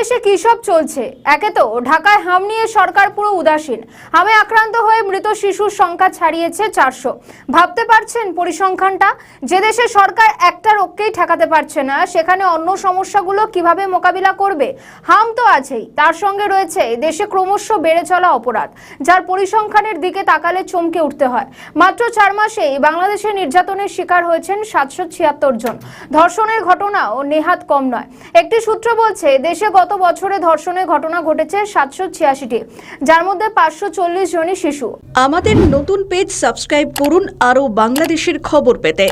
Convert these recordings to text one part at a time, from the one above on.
বাংলাদেশে কি সব চলছে? একে তো ঢাকায় হাম নিয়ে সরকার পুরো উদাসীন। হামে আক্রান্ত হয়ে মৃত শিশুর সংখ্যা ছাড়িয়েছে 400। ভাবতে পারছেন পরিসংখ্যানটা? যে দেশে সরকার একটা রোগকেই ঠেকাতে পারছে না, সেখানে অন্য সমস্যাগুলো কিভাবে মোকাবিলা করবে? হাম তো আছেই, তার সঙ্গে রয়েছে দেশে ক্রমশ বেড়ে চলা অপরাধ, যার পরিসংখ্যানের দিকে তাকালে চমকে উঠতে হয়। মাত্র 4 মাসেই বাংলাদেশে নির্যাতনের শিকার হয়েছেন 776 জন। ধর্ষণের ঘটনাও নেহাত কম নয়। একটি সূত্র বলছে দেশে গত বছরে ধর্ষণের ঘটনা ঘটেছে 786টি, যার মধ্যে 540 জনই শিশু। আমাদের নতুন পেজ সাবস্ক্রাইব করুন আরও বাংলাদেশের খবর পেতে।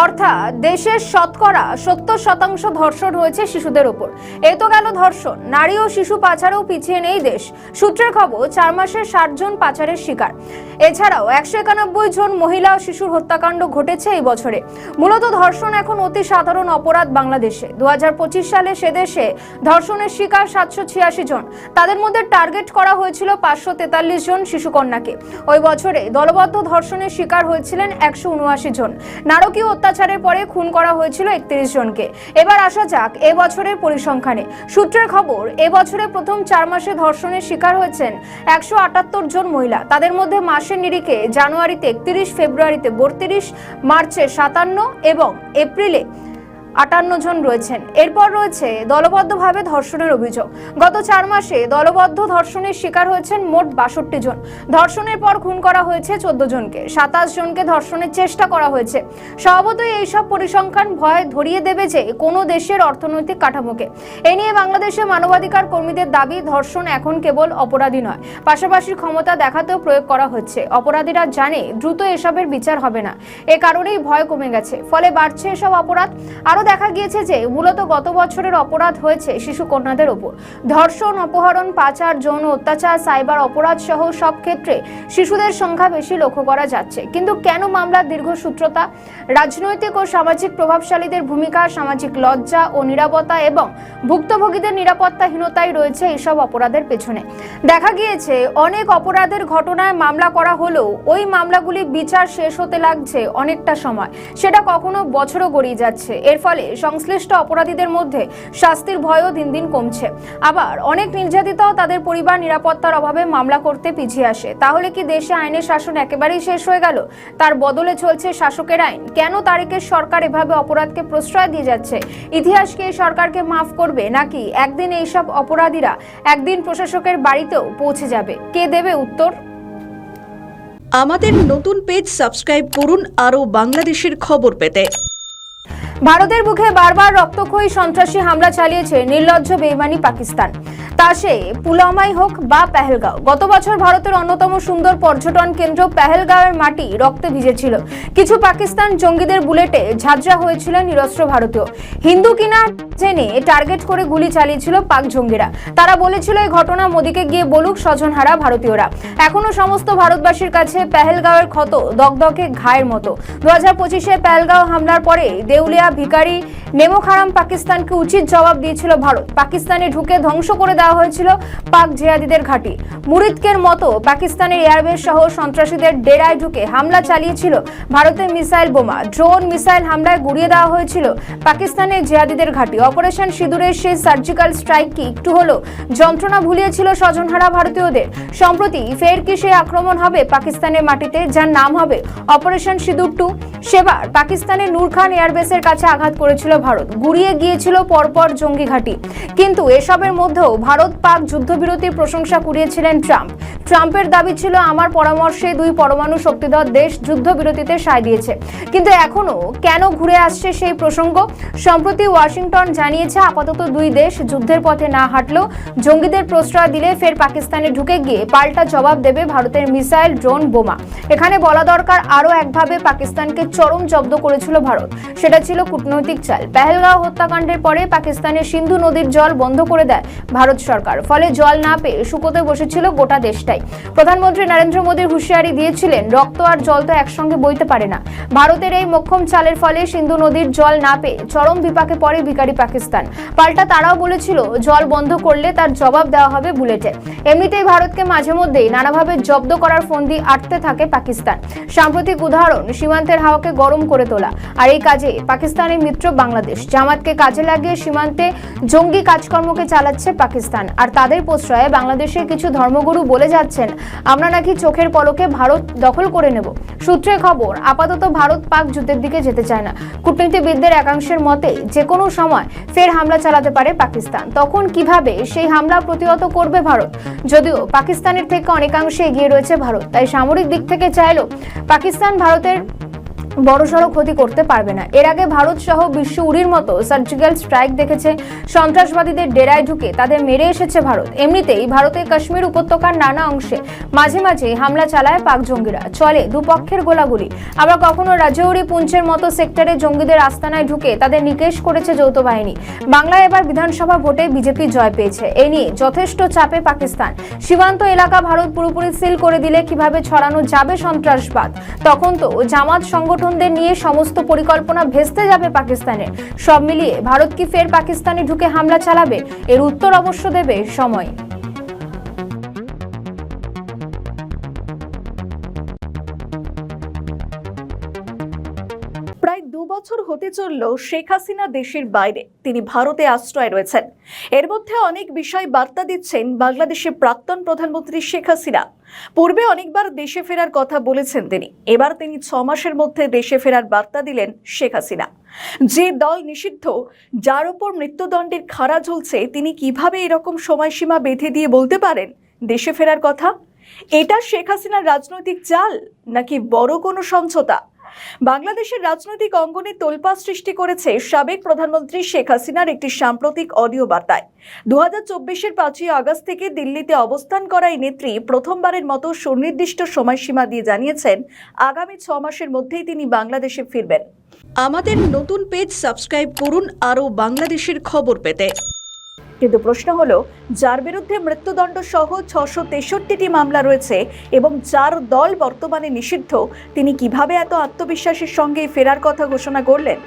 অর্থাৎ দেশের শতকরা 70% ধর্ষণ হয়েছে শিশুদের উপর। এই তো গেল ধর্ষণ, নারী ও শিশু পাচারেও পিছিয়ে নেই দেশ। সূত্রের খবর 4 মাসে 60 জন পাচারের শিকার। এছাড়াও 191 জন মহিলা ও শিশুর হত্যাকাণ্ড ঘটেছে এই বছরে। মূলত ধর্ষণ এখন অতি সাধারণ অপরাধ বাংলাদেশে। 2025 সালে সেদেশে ধর্ষণের শিকার 786 জন। তাদের মধ্যে টার্গেট করা হয়েছিল 543 জন শিশুকন্যাকে। ওই বছরে দলবদ্ধ ধর্ষণের শিকার হয়েছিলেন 179 জন। নারকীয় অত্যাচারের পরে খুন করা হয়েছিল 31 জনকে। এবার আসা যাক এবছরের পরিসংখ্যানে। সূত্রের খবর, এবছরে প্রথম 4 মাসে ধর্ষণের শিকার হয়েছেন 178 জন মহিলা। তাদের মধ্যে মাসের নিরিখে জানুয়ারিতে 31, ফেব্রুয়ারিতে 32, মার্চে 57 এবং এপ্রিলে 58 জন রয়েছেন। এরপর রয়েছে দলবদ্ধভাবে ধর্ষণের অভিযোগ। গত 4 মাসে দলবদ্ধ ধর্ষণের শিকার হয়েছেন মোট 62 জন। ধর্ষণের পর খুন করা হয়েছে 14 জনকে। 27 জনকে ধর্ষণের চেষ্টা করা হয়েছে। স্বভাবতই এইসব পরিসংখ্যান ভয় ধরিয়ে দেবে যে কোনো দেশের অর্থনৈতিক কাঠামোকে। এ নিয়ে বাংলাদেশে মানবাধিকার কর্মীদের দাবি, ধর্ষণ এখন কেবল অপরাধী নয়, পাশাপাশি ক্ষমতা দেখাতেও প্রয়োগ করা হচ্ছে। অপরাধীরা জানে দ্রুত এসবের বিচার হবে না, এ কারণেই ভয় কমে গেছে, ফলে বাড়ছে এসব অপরাধ। আরো দেখা গিয়েছে যে মূলত গত বছরের অপরাধ হয়েছে শিশু কন্যাদের উপর। ধর্ষণ, অপহরণ, পাচার, যৌন অত্যাচার, সাইবার অপরাধ সহ সব ক্ষেত্রে শিশুদের সংখ্যা বেশি লক্ষ্য করা যাচ্ছে। কিন্তু কেন মামলার দীর্ঘসূত্রতা? রাজনৈতিক ও সামাজিক প্রভাবশালীদের ভূমিকা, সামাজিক লজ্জা ও নিরাপত্তা এবং ভুক্তভোগীদের নিরাপত্তাহীনতাই রয়েছে এইসব অপরাধের পেছনে। দেখা গিয়েছে অনেক অপরাধের ঘটনায় মামলা করা হলেও ওই মামলাগুলি বিচার শেষ হতে লাগছে অনেকটা সময়, সেটা কখনো বছরও গড়িয়ে যাচ্ছে। এর ফলে সংশ্লিষ্ট অপরাধীদের মধ্যে শাস্তির ভয়ও দিন দিন কমছে। আবার অনেক নির্যাতিতাও তাদের পরিবার নিরাপত্তার অভাবে মামলা করতে পিছিয়ে আসে। তাহলে কি দেশে আইনের শাসন একেবারেই শেষ হয়ে গেল? তার বদলে চলছে শাসকের আইন। কেন তারেকের সরকার এভাবে অপরাধকে প্রশ্রয় দিয়ে যাচ্ছে? ইতিহাস কি এই সরকারকে মাফ করবে, নাকি একদিন এইসব অপরাধীরা একদিন প্রশাসকের বাড়িতেও পৌঁছে যাবে? কে দেবে উত্তর? আমাদের নতুন পেজ সাবস্ক্রাইব করুন আরও বাংলাদেশের খবর পেতে। ভারতের বুকে বারবার রক্তক্ষয়ী সন্ত্রাসী হামলা চালিয়েছে নির্লজ্জ বেইমানি পাকিস্তান। তা সে পুলওয়ামাই হোক বা পেহেলগাঁও। গত বছর ভারতের অন্যতম সুন্দর পর্যটন কেন্দ্র পেহেলগাঁওয়ের মাটি রক্তে ভিজেছিল। কিছু পাকিস্তান জঙ্গিদের বুলেটে ঝাঁঝরা হয়েছিল নিরস্ত্র ভারতীয়। হিন্দু কিনা জেনে টার্গেট করে গুলি চালিয়েছিল পাক জঙ্গিরা। তারা বলেছিল এই ঘটনা মোদিকে গিয়ে বলুক স্বজনহারা ভারতীয়রা। এখনো সমস্ত ভারতবাসীর কাছে পেহেলগাঁওয়ের ক্ষত দগদগে ঘায়ের মতো। 2025-এ পেহেলগাঁও হামলার পরে দেউলিয়া, ভিকারি, নেমোখারাম পাকিস্তানকে উচিত জবাব দিয়েছিল ভারত। পাকিস্তানে ঢুকে ধ্বংস করে দেওয়া হয়েছিল পাক জিহাদিদের ঘাঁটি। মুরিদকের মতো পাকিস্তানের এয়ারবেস সহ সন্ত্রাসীদের ডেরায় ঢুকে হামলা চালিয়েছিল ভারতের মিসাইল বোমা। ড্রোন মিসাইল হামলায় গুড়িয়ে দেওয়া হয়েছিল পাকিস্তানের জিহাদিদের ঘাঁটি। অপারেশন সিঁদুরের সেই সার্জিক্যাল স্ট্রাইক কি একটু হলো যন্ত্রণা ভুলিয়েছিল স্বজনহারা ভারতীয়দের? সম্প্রতি ফের কি সেই আক্রমণ হবে পাকিস্তানের মাটিতে, যার নাম হবে অপারেশন সিঁদুর 2? সেবার পাকিস্তানের নূর খান এয়ারবেসের কাছে আঘাত করেছিল ভারত, গুড়িয়ে গিয়েছিল পরপর জঙ্গি ঘাঁটি। কিন্তু এসবের মধ্যেও ভারত পাক যুদ্ধবিরতির প্রশংসা কুড়িয়েছিলেন ট্রাম্প। ট্রাম্পের দাবি ছিল, আমার পরামর্শে 2 পরমাণু শক্তিধর দেশ যুদ্ধবিরতিতে সায় দিয়েছে। কিন্তু এখনো কেন ঘুরে আসছে সেই প্রসঙ্গ? সম্প্রতি ওয়াশিংটন জানিয়েছে আপাতত 2 দেশ যুদ্ধের পথে না হাঁটলেও জঙ্গিদের প্রশ্রয় দিলে ফের পাকিস্তানে ঢুকে গিয়ে পাল্টা জবাব দেবে ভারতের মিসাইল, ড্রোন, বোমা। এখানে বলা দরকার আরও একভাবে পাকিস্তানকে চরম জব্দ করেছিল ভারত, সেটা ছিল কূটনৈতিক চাল। পেহেলগাঁও হত্যাকাণ্ডের পরে পাকিস্তানের সিন্ধু নদীর জল বন্ধ করে দেয় ভারত সরকার, ফলে জল না পেয়ে শুকোতে বসেছিল গোটা দেশটাই। প্রধানমন্ত্রী নরেন্দ্র মোদীর হুঁশিয়ারি দিয়েছিলেন, রক্ত আর জল তো একসঙ্গে বইতে পারে না। ভারতের এই মোক্ষম চালের ফলে সিন্ধু নদীর জল না পেয়ে চরম বিপাকে পড়ে ভিখারি পাকিস্তান। পাল্টা তারাও বলেছিল, জল বন্ধ করলে তার জবাব দেওয়া হবে বুলেটে। এমনিতেই ভারতকে মাঝে মধ্যেই নানাভাবে জব্দ করার ফন্দি আটতে থাকে পাকিস্তান। সাম্প্রতিক উদাহরণ সীমান্তের হাওয়াকে গরম করে তোলা, আর এই কাজে পাকিস্তানের মিত্র বাংলাদেশ। জামাতকে কাজে লাগিয়ে সীমান্তে জঙ্গি কাজকর্মকে চালাচ্ছে পাকিস্তান, আর তাদের প্রশ্রয়ে বাংলাদেশের কিছু ধর্মগুরু বলে যাচ্ছেন, আমরা নাকি চোখের পলকে ভারত দখল করে নেব। সূত্রের খবর, আপাতত ভারত পাক যুদ্ধের দিকে যেতে চায় না। কূটনীতিবিদদের একাংশের মতে যে কোনো সময় ফের হামলা চালাতে পারে পাকিস্তান। তখন কিভাবে সেই হামলা প্রতিহত করবে ভারত? যদিও পাকিস্তানের থেকে অনেকাংশে এগিয়ে রয়েছে ভারত, তাই সামরিক দিক থেকে চাইলেও পাকিস্তান ভারতের বড়সড় ক্ষতি করতে পারবে না। এর আগে ভারত সহ বিশ্ব উড়ির মতো সার্জিক্যাল স্ট্রাইক দেখেছে, সন্ত্রাসবাদীদের ডেরায় ঢুকে তাদের মেরে এসেছে ভারত। এমনিতেই ভারতের কাশ্মীর উপত্যকার নানা অংশে মাঝে মাঝে হামলা চালায় পাক জঙ্গিরা, চলে দুপক্ষের গোলাগুলি। আবার কখনো রাজৌরি, পুঞ্চের মতো সেক্টরে জঙ্গিদের আস্তানায় ঢুকে তাদের নিকেশ করেছে যৌথ বাহিনী। বাংলায় এবার বিধানসভা ভোটে বিজেপি জয় পেয়েছে, এ নিয়ে যথেষ্ট চাপে পাকিস্তান। সীমান্ত এলাকা ভারত পুরোপুরি সিল করে দিলে কিভাবে ছড়ানো যাবে সন্ত্রাসবাদ? তখন তো জামাত সংগঠন নিয়ে সমস্ত পরিকল্পনা ভেস্তে যাবে পাকিস্তানের। সব মিলিয়ে ভারত কি ফের পাকিস্তানে ঢুকে হামলা চালাবে? এর উত্তর অবশ্য দেবে সময়। প্রায় 2 বছর হতে চলল শেখ হাসিনা দেশের বাইরে, তিনি ভারতে আশ্রয় রয়েছেন। এর মধ্যে অনেক বিষয় বার্তা দিচ্ছেন বাংলাদেশের প্রাক্তন প্রধানমন্ত্রী শেখ হাসিনা। পূর্বে অনেকবার দেশে ফেরার কথা বলেছেন তিনি, এবার তিনি 6 মাসের মধ্যে দেশে ফেরার বার্তা দিলেন শেখ হাসিনা। যে দল নিষিদ্ধ, যার উপর মৃত্যুদণ্ডের খাড়া ঝুলছে, তিনি কিভাবে এরকম সময়সীমা বেঁধে দিয়ে বলতে পারেন দেশে ফেরার কথা? এটা শেখ হাসিনার রাজনৈতিক চাল নাকি বড় কোনো সমঝোতা? বাংলাদেশের রাজনৈতিক অঙ্গনে তোলপাড় সৃষ্টি করেছে সাবেক প্রধানমন্ত্রী শেখ হাসিনার একটি সাম্প্রতিক অডিও বার্তায়। 2024-এর 5ই আগস্ট থেকে দিল্লিতে অবস্থান করা এই নেত্রী প্রথমবারের মতো সুনির্দিষ্ট সময়সীমা দিয়ে জানিয়েছেন, আগামী 6 মাসের মধ্যেই তিনি বাংলাদেশে ফিরবেন। আমাদের নতুন পেজ সাবস্ক্রাইব করুন আরও বাংলাদেশের খবর পেতে। কিন্তু প্রশ্ন হলো, যার বিরুদ্ধে মৃত্যুদণ্ড সহ 663টি মামলা রয়েছে এবং যার দল বর্তমানে নিষিদ্ধ, তিনি কিভাবে এত আত্মবিশ্বাসের সঙ্গে ফেরার কথা ঘোষণা করলেন?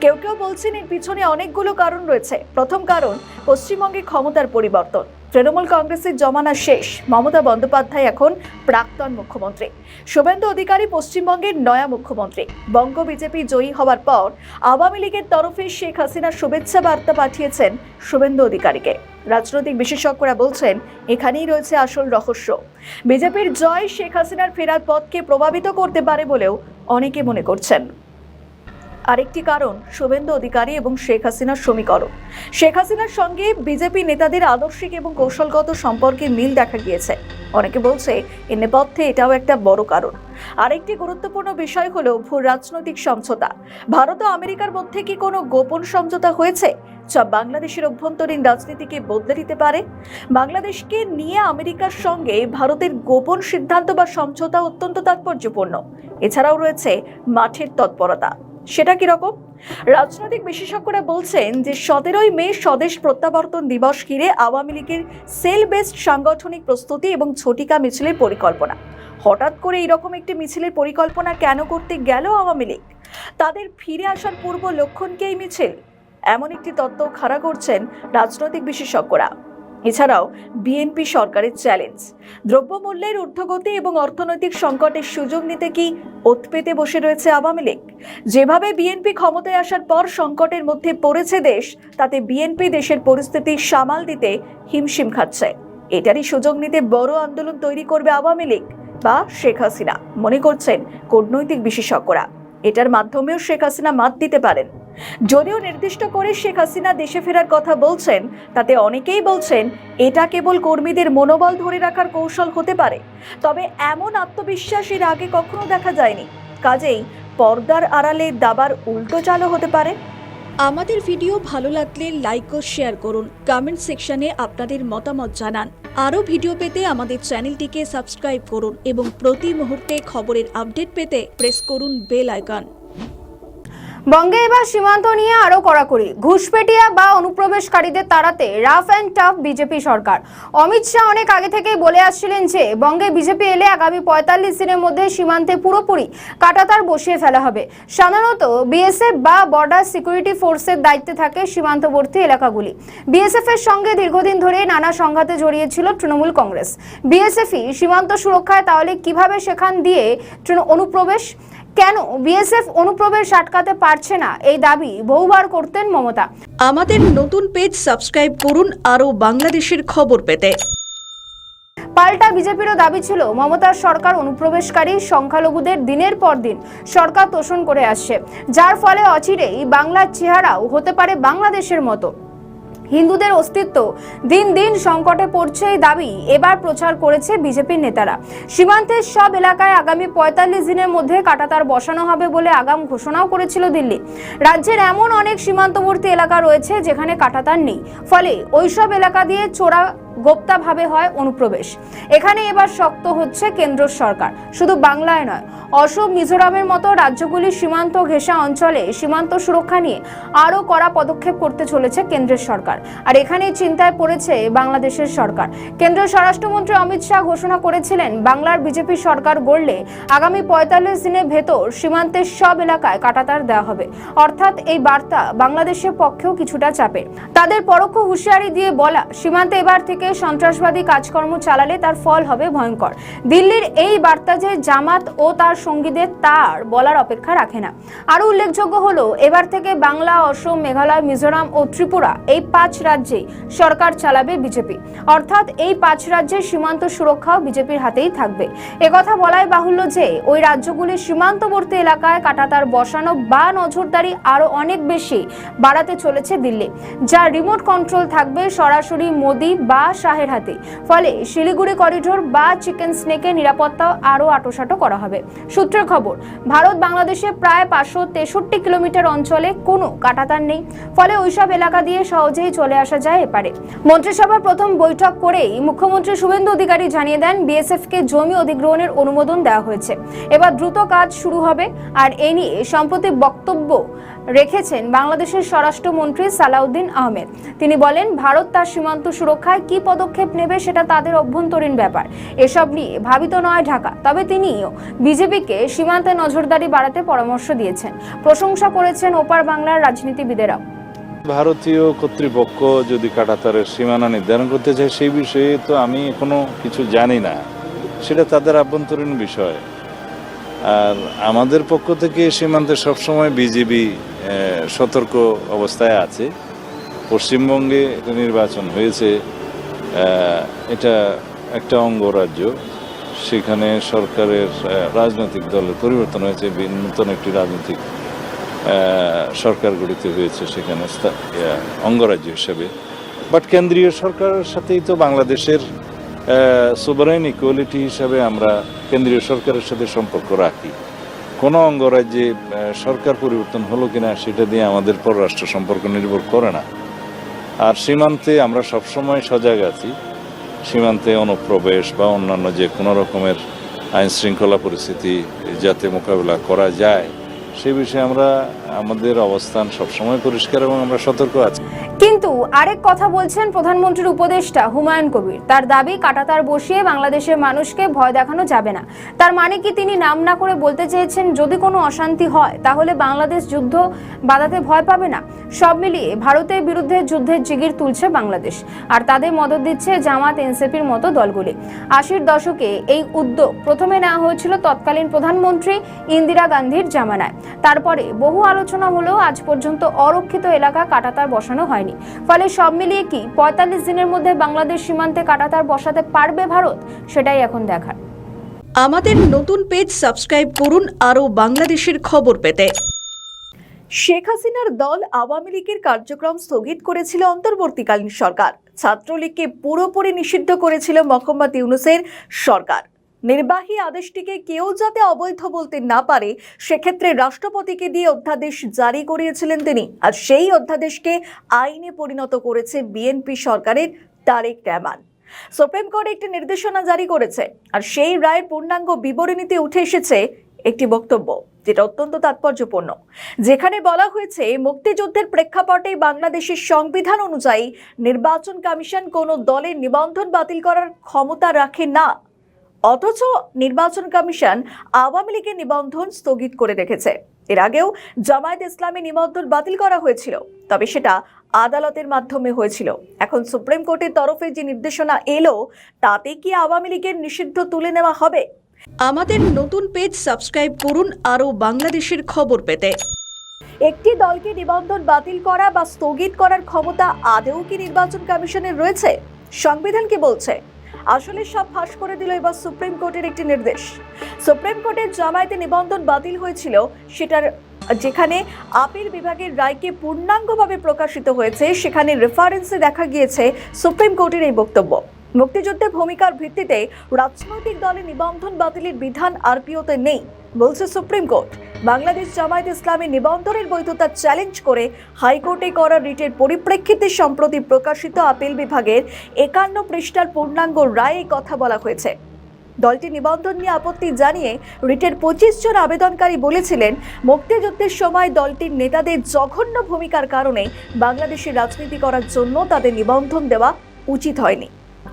কেউ কেউ বলছেন এর পিছনে অনেকগুলো কারণ রয়েছে। প্রথম কারণ, পশ্চিমবঙ্গে ক্ষমতার পরিবর্তন। তৃণমূল কংগ্রেসের জমানা শেষ, মমতা বন্দ্যোপাধ্যায় এখন প্রাক্তন মুখ্যমন্ত্রী, শুভেন্দু অধিকারী পশ্চিমবঙ্গের নয়া মুখ্যমন্ত্রী। বঙ্গ বিজেপি জয়ী হওয়ার পর আওয়ামী লীগের তরফে শেখ হাসিনা শুভেচ্ছা বার্তা পাঠিয়েছেন শুভেন্দু অধিকারীকে। রাজনৈতিক বিশেষজ্ঞরা বলছেন, এখানেই রয়েছে আসল রহস্য। বিজেপির জয় শেখ হাসিনার ফেরার পথকে প্রভাবিত করতে পারে বলেও অনেকে মনে করছেন। আরেকটি কারণ, শুভেন্দু অধিকারী এবং শেখ হাসিনার সমীকরণ। শেখ হাসিনার সঙ্গে বিজেপি নেতাদের আদর্শিক এবং কৌশলগত সম্পর্কে মিল দেখা গিয়েছে। অনেকে বলছে এর নেপথ্যে এটাও একটা বড় কারণ। আরেকটি গুরুত্বপূর্ণ বিষয় হলো ভূ রাজনৈতিক সমঝোতা। ভারত ও আমেরিকার মধ্যে কি কোনো গোপন সমঝোতা হয়েছে, যা বাংলাদেশের অভ্যন্তরীণ রাজনীতিকে বদলে দিতে পারে? বাংলাদেশকে নিয়ে আমেরিকার সঙ্গে ভারতের গোপন সিদ্ধান্ত বা সমঝোতা অত্যন্ত তাৎপর্যপূর্ণ। এছাড়াও রয়েছে মাঠের তৎপরতা। সেটা কিরকম? রাজনৈতিক বিশেষজ্ঞরা বলছেন যে 17ই মে স্বদেশ প্রত্যাবর্তন দিবস ঘিরে আওয়ামী লীগের সেল বেসড সাংগঠনিক প্রস্তুতি এবং ঝটিকা মিছিলের পরিকল্পনা। হঠাৎ করে এরকম একটি মিছিলের পরিকল্পনা কেন করতে গেল আওয়ামী লীগ? তাদের ফিরে আসার পূর্ব লক্ষণ কি এই মিছিল? এমন একটি তত্ত্ব খাড়া করছেন রাজনৈতিক বিশেষজ্ঞরা। এছাড়াও বিএনপি সরকারের চ্যালেঞ্জ, দ্রব্যমূল্যের ঊর্ধ্বগতি এবং অর্থনৈতিক সংকটের সুযোগ নিতে কি ওত পেতে বসে রয়েছে আওয়ামী লীগ? যেভাবে বিএনপি ক্ষমতায় আসার পর সংকটের মধ্যে পড়েছে দেশ, তাতে বিএনপি দেশের পরিস্থিতি সামাল দিতে হিমশিম খাচ্ছে। এটারই সুযোগ নিতে বড় আন্দোলন তৈরি করবে আওয়ামী লীগ বা শেখ হাসিনা, মনে করছেন কূটনৈতিক বিশেষজ্ঞরা। এটার মাধ্যমেও শেখ হাসিনা মাত দিতে পারেন। যদিও নির্দিষ্ট করে শেখ হাসিনা দেশে ফেরার কথা বলছেন, তাতে অনেকেই বলছেন এটা কেবল কর্মীদের মনোবল ধরে রাখার কৌশল হতে পারে। তবে এমন আত্মবিশ্বাস এর আগে কখনো দেখা যায়নি। কাজেই পর্দার আড়ালে দাবার উল্টো চালও হতে পারে। আমাদের ভিডিও ভালো লাগলে লাইক ও শেয়ার করুন, কমেন্ট সেকশনে আপনাদের মতামত জানান। আরও ভিডিও পেতে আমাদের চ্যানেলটিকে সাবস্ক্রাইব করুন এবং প্রতি মুহূর্তে খবরের আপডেট পেতে প্রেস করুন বেল আইকন। বঙ্গে এবার সীমান্ত নিয়ে আরো কড়াকড়ি। ঘুষপেটিয়া বা অনুপ্রবেশকারীদের তাড়াতে রাফ অ্যান্ড টাফ বিজেপি সরকার। অমিত শাহ অনেক আগে থেকেই বলে আসছিলেন যে বঙ্গে বিজেপি এলে আগামী ৪৫ দিনের মধ্যে সীমান্তে পুরোপুরি কাঁটাতার বসিয়ে ফেলা হবে। সাধারণত বিএসএফ বা বর্ডার সিকিউরিটি ফোর্সের দায়িত্বে থাকে সীমান্তবর্তী এলাকাগুলি। বিএসএফ এর সঙ্গে দীর্ঘদিন ধরে নানা সংঘাতে জড়িয়েছিল তৃণমূল কংগ্রেস। বিএসএফই সীমান্ত সুরক্ষায়, তাহলে কিভাবে সেখান দিয়ে অনুপ্রবেশ? কেন বিএসএফ অনুপ্রবেশ আটকাতে পারছে না, এই দাবি বহুবার করতেন মমতা। আমাদের নতুন পেজ সাবস্ক্রাইব করুন আরও বাংলাদেশের খবর পেতে। পাল্টা বিজেপিরও দাবি ছিল মমতার সরকার অনুপ্রবেশকারী সংখ্যালঘুদের দিনের পর দিন সরকার তোষণ করে আসছে, যার ফলে অচিরেই বাংলার চেহারাও হতে পারে বাংলাদেশের মতো। হিন্দুদের অস্তিত্ব দিন দিন সংকটে পড়ছে, এই দাবি এবার প্রচার করেছে বিজেপির নেতারা। সীমান্তের সব এলাকায় আগামী ৪৫ দিনের মধ্যে কাঁটাতার বসানো হবে বলে আগাম ঘোষণাও করেছিল দিল্লি। রাজ্যের এমন অনেক সীমান্তবর্তী এলাকা রয়েছে যেখানে কাঁটাতার নেই, ফলে ওইসব এলাকা দিয়ে চোরা গোপ্তাভাবে হয় অনুপ্রবেশ। এখানে এবার শক্ত হচ্ছে কেন্দ্র সরকার। শুধু বাংলায় নয়, অসম, মিজোরামের মতো রাজ্যগুলির সীমান্ত ঘেঁষা অঞ্চলে সীমান্ত সুরক্ষা নিয়ে আরও কড়া পদক্ষেপ করতে চলেছে কেন্দ্রের সরকার। আর এখানেই চিন্তায় পড়েছে বাংলাদেশের সরকার। কেন্দ্রীয় স্বরাষ্ট্রমন্ত্রী অমিত শাহ ঘোষণা করেছিলেন বাংলার বিজেপি সরকার গড়লে আগামী ৪৫ দিনের ভেতর সীমান্তের সব এলাকায় কাঁটাতার দেওয়া হবে। অর্থাৎ এই বার্তা বাংলাদেশের পক্ষেও কিছুটা চাপের। তাদের পরোক্ষ হুঁশিয়ারি দিয়ে বলা, সীমান্তে এবার থেকে সন্ত্রাসবাদী কাজকর্ম চালালে তার ফল হবে ভয়ঙ্কর। দিল্লির এই বার্তা যে জামাত ও তার সঙ্গীদের তার বলার অপেক্ষা রাখে না। আরো উল্লেখযোগ্য হলো এবার থেকে বাংলা, অসম, মেঘালয়, মিজোরাম ও ত্রিপুরা এই ৫ রাজ্যে সরকার চালাবে বিজেপি। অর্থাৎ এই ৫ রাজ্যের সীমান্ত সুরক্ষাও বিজেপির হাতেই থাকবে। একথা বলাই বাহুল্য যে ওই রাজ্যগুলির সীমান্তবর্তী এলাকায় কাঁটাতার বসানো বা নজরদারি আরো অনেক বেশি বাড়াতে চলেছে দিল্লি, যা রিমোট কন্ট্রোল থাকবে সরাসরি মোদি বা শাহের হাতে। ফলে শিলিগুড়ি করিডোর বা চিকেন স্নেকের নিরাপত্তাও আরো আঁটোসাঁটো করা হবে। সূত্রের খবর, ভারত বাংলাদেশে প্রায় ৫৬৩ কিলোমিটার অঞ্চলে কোনো কাঁটাতার নেই, ফলে ওইসব এলাকা দিয়ে সহজেই চলে আসা যায় এপারে। মন্ত্রিসভার প্রথম বৈঠক করেই মুখ্যমন্ত্রী শুভেন্দু অধিকারী জানিয়ে দেন বিএসএফ কে জমি অধিগ্রহণের অনুমোদন দেওয়া হয়েছে, এবার দ্রুত কাজ শুরু হবে। আর এ নিয়ে সম্প্রতি বক্তব্য রেখেছেন বাংলাদেশের স্বরাষ্ট্রমন্ত্রী সালাউদ্দিন আহমেদ। তিনি বলেন, ভারত তার সীমান্ত সুরক্ষায় কি পদক্ষেপ নেবে সেটা তাদের অভ্যন্তরীণ ব্যাপার, এসব নিয়ে ভাবিত নয় ঢাকা। তবে তিনিও বিজেপিকে সীমান্তে নজরদারি বাড়াতে পরামর্শ দিয়েছেন। প্রশংসা করেছেন ওপার বাংলার রাজনীতিবিদেরাও। ভারতীয় কর্তৃপক্ষ যদি কাঁটাতারের সীমানা নির্ধারণ করতে চায় সেই বিষয়ে তো আমি এখনো কিছু জানি না, সেটা তাদের আভ্যন্তরীণ বিষয়। আর আমাদের পক্ষ থেকে সীমান্তে সবসময় বিজেপি সতর্ক অবস্থায় আছে। পশ্চিমবঙ্গে নির্বাচন হয়েছে, এটা একটা অঙ্গরাজ্য, সেখানে সরকারের রাজনৈতিক দলের পরিবর্তন হয়েছে, নতুন একটি রাজনৈতিক সরকার গঠিত হয়েছে সেখানে অঙ্গরাজ্য হিসেবে। বাট কেন্দ্রীয় সরকারের সাথেই তো বাংলাদেশের সোভারেন ইকুয়ালিটি হিসাবে আমরা কেন্দ্রীয় সরকারের সাথে সম্পর্ক রাখি। কোনো অঙ্গরাজ্যে সরকার পরিবর্তন হলো কিনা সেটা দিয়ে আমাদের পররাষ্ট্র সম্পর্ক নির্ভর করে না। আর সীমান্তে আমরা সবসময় সজাগ আছি। সীমান্তে অনুপ্রবেশ বা অন্যান্য যে কোনো রকমের আইন শৃঙ্খলা পরিস্থিতি যাতে মোকাবিলা করা যায় সে বিষয়ে আমরা আমাদের অবস্থান সবসময় পরিষ্কার এবং আমরা সতর্ক আছি। কিন্তু আরেক কথা বলছেন প্রধানমন্ত্রীর উপদেষ্টা হুমায়ুন কবির। তার দাবি, কাঁটাতার বসিয়ে বাংলাদেশের মানুষকে ভয় দেখানো যাবে না। তার মানে কি তিনি নাম না করে বলতে চেয়েছেন যদি কোনো অশান্তি হয় তাহলে বাংলাদেশ যুদ্ধ বাঁধাতে ভয় পাবে না? সব মিলিয়ে ভারতের বিরুদ্ধে যুদ্ধের জিগির তুলছে বাংলাদেশ, আর তাদের মদত দিচ্ছে জামাত, এনসিপির মতো দলগুলি। ৮০-র দশকে এই উদ্যোগ প্রথমে নেওয়া হয়েছিল তৎকালীন প্রধানমন্ত্রী ইন্দিরা গান্ধীর জামানায়। তারপরে বহু আলোচনা হলেও আজ পর্যন্ত অরক্ষিত এলাকা কাঁটাতার বসানো হয়নি। ফলে সব মিলিয়ে কি ৪৫ দিনের মধ্যে বাংলাদেশ সীমান্তে কাঁটাতার বসাতে পারবে ভারত? সেটাই এখন দেখার। আমাদের নতুন পেজ সাবস্ক্রাইব করুন আরও বাংলাদেশের খবর পেতে। শেখ হাসিনার দল আওয়ামী লীগের কার্যক্রম স্থগিত করেছিল অন্তর্বর্তীকালীন সরকার। ছাত্রলীগকে পুরোপুরি নিষিদ্ধ করেছিল মোহাম্মদ ইউনূসের সরকার। নির্বাহী আদেশটিকে কেউ যাতে অবৈধ বলতে না পারে সেক্ষেত্রে রাষ্ট্রপতিকে দিয়ে অধ্যাদেশ জারি করিয়েছিলেন তিনি। আর সেই অধ্যাদেশকে আইনে পরিণত করেছে বিএনপি সরকারের তারেক রহমান। সুপ্রিম কোর্ট একটি নির্দেশনা জারি করেছে, আর সেই রায়ের পূর্ণাঙ্গ বিবরণীতে উঠে এসেছে একটি বক্তব্য। যেটা অত্যন্ত তাৎপর্যপূর্ণ, যেখানে বলা হয়েছে মুক্তিযুদ্ধের প্রেক্ষাপটে বাংলাদেশের সংবিধান অনুযায়ী নির্বাচন কমিশন কোনো দলের নিবন্ধন বাতিল করার ক্ষমতা রাখে না। অথচ নির্বাচন কমিশন আওয়ামী লীগের নিবন্ধন স্থগিত করে রেখেছে। এর আগেও জামায়াত ইসলামী নিবন্ধন বাতিল করা হয়েছিল, তবে সেটা আদালতের মাধ্যমে হয়েছিল। এখন সুপ্রিম কোর্টের তরফে যে নির্দেশনা এলো, তাতে কি আওয়ামী লীগের নিষিদ্ধ তুলে নেওয়া হবে? আমাদের নতুন পেজ সাবস্ক্রাইব করুন আরও বাংলাদেশের খবর পেতে। একটি দলকে নিবন্ধন বাতিল করা বা স্থগিত করার ক্ষমতা আদৌ কি নির্বাচন কমিশনের রয়েছে? সংবিধান কি বলছে? আসলে সব ফাঁস করে দিল এবার সুপ্রিম কোর্টের একটি নির্দেশ। সুপ্রিম কোর্টের জামায়াতে নিবন্ধন বাতিল হয়েছিল, সেটার যেখানে আপিল বিভাগের রায়কে পূর্ণাঙ্গভাবে প্রকাশিত হয়েছে, সেখানে রেফারেন্সে দেখা গিয়েছে সুপ্রিম কোর্টের এই বক্তব্য। মুক্তিযুদ্ধের ভূমিকার ভিত্তিতে রাজনৈতিক দলে নিবন্ধন বাতিলের বিধান আরপিওতে নেই, বলছে সুপ্রিম কোর্ট। বাংলাদেশ জামায়াত ইসলামের নিবন্ধনের বৈধতা চ্যালেঞ্জ করে হাইকোর্টে করা রিটের পরিপ্রেক্ষিতে সম্প্রতি প্রকাশিত আপিল বিভাগের 51 পৃষ্ঠার পূর্ণাঙ্গ রায়ে কথা বলা হয়েছে। দলটি নিবন্ধন নিয়ে আপত্তি জানিয়ে রিটের 25 জন আবেদনকারী বলেছিলেন, মুক্তিযুদ্ধের সময় দলটির নেতাদের জঘন্য ভূমিকার কারণে বাংলাদেশে রাজনীতি করার জন্য তাদের নিবন্ধন দেওয়া উচিত হয়নি।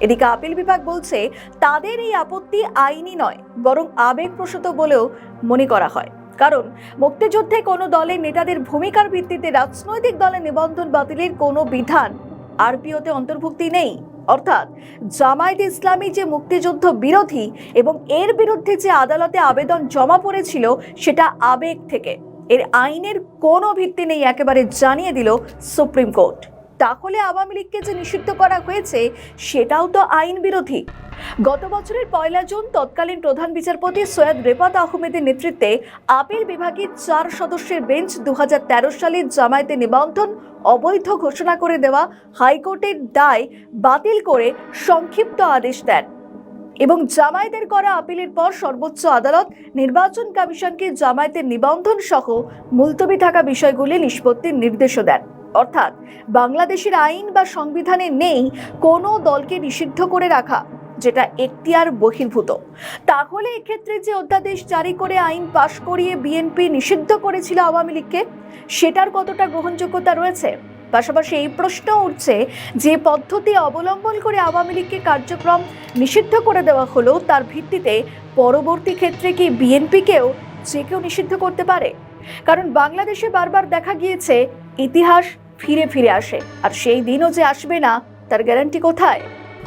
এদিকে আপিল বিভাগ বলছে, তাদের এই আপত্তি আইনি নয়, বরং আবেগপ্রসূত বলেও মনে করা হয়। কারণ মুক্তিযুদ্ধে কোনো দলের নেতাদের ভূমিকার ভিত্তিতে রাজনৈতিক দলের নিবন্ধন বাতিলের কোনো বিধান আরপিওতে অন্তর্ভুক্তি নেই। অর্থাৎ জামায়াত ইসলামী যে মুক্তিযুদ্ধ বিরোধী এবং এর বিরুদ্ধে যে আদালতে আবেদন জমা পড়েছিল, সেটা আবেগ থেকে, এর আইনের কোনো ভিত্তি নেই, একেবারে জানিয়ে দিল সুপ্রিম কোর্ট। তাহলে আওয়ামী লীগকে যে নিষিদ্ধ করা হয়েছে, সেটাও তো আইন বিরোধী। গত বছরের 1 জুন তৎকালীন প্রধান বিচারপতি সৈয়দ রেফাত আহমেদের নেতৃত্বে আপিল বিভাগের 4 সদস্যের বেঞ্চ 2013 সালে জামায়াতে নিবন্ধন অবৈধ ঘোষণা করে দেওয়া হাইকোর্টের দায় বাতিল করে সংক্ষিপ্ত আদেশ দেন এবং জামায়াতের করা আপিলের পর সর্বোচ্চ আদালত নির্বাচন কমিশনকে জামায়াতের নিবন্ধন সহ মুলতবি থাকা বিষয়গুলি নিষ্পত্তির নির্দেশও দেন। অর্থাৎ বাংলাদেশের আইন বা সংবিধানে নেই কোনো দলকে নিষিদ্ধ করে রাখা, যেটা এখতিয়ার বহির্ভূত। তাহলে এক্ষেত্রে যে অধ্যাদেশ জারি করে আইন পাশ করিয়ে বিএনপি নিষিদ্ধ করেছিল আওয়ামী লীগকে, সেটার কতটা গ্রহণযোগ্যতা রয়েছে? পাশাপাশি এই প্রশ্ন উঠছে, যে পদ্ধতি অবলম্বন করে আওয়ামী লীগকে কার্যক্রম নিষিদ্ধ করে দেওয়া হলো, তার ভিত্তিতে পরবর্তী ক্ষেত্রে কি বিএনপিকেও যে কেউ নিষিদ্ধ করতে পারে? কারণ বাংলাদেশে বারবার দেখা গিয়েছে ইতিহাস ফিরে ফিরে আসে, আর সেই দিনও যে আসবে না, তার গ্যারান্টি কোথায়?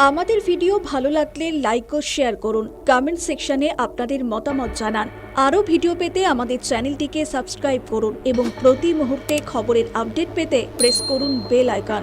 আমাদের ভিডিও ভালো লাগলে লাইক ও শেয়ার করুন, কমেন্ট সেকশনে আপনাদের মতামত জানান। আরও ভিডিও পেতে আমাদের চ্যানেলটিকে সাবস্ক্রাইব করুন এবং প্রতি মুহূর্তে খবরের আপডেট পেতে প্রেস করুন বেল আইকন।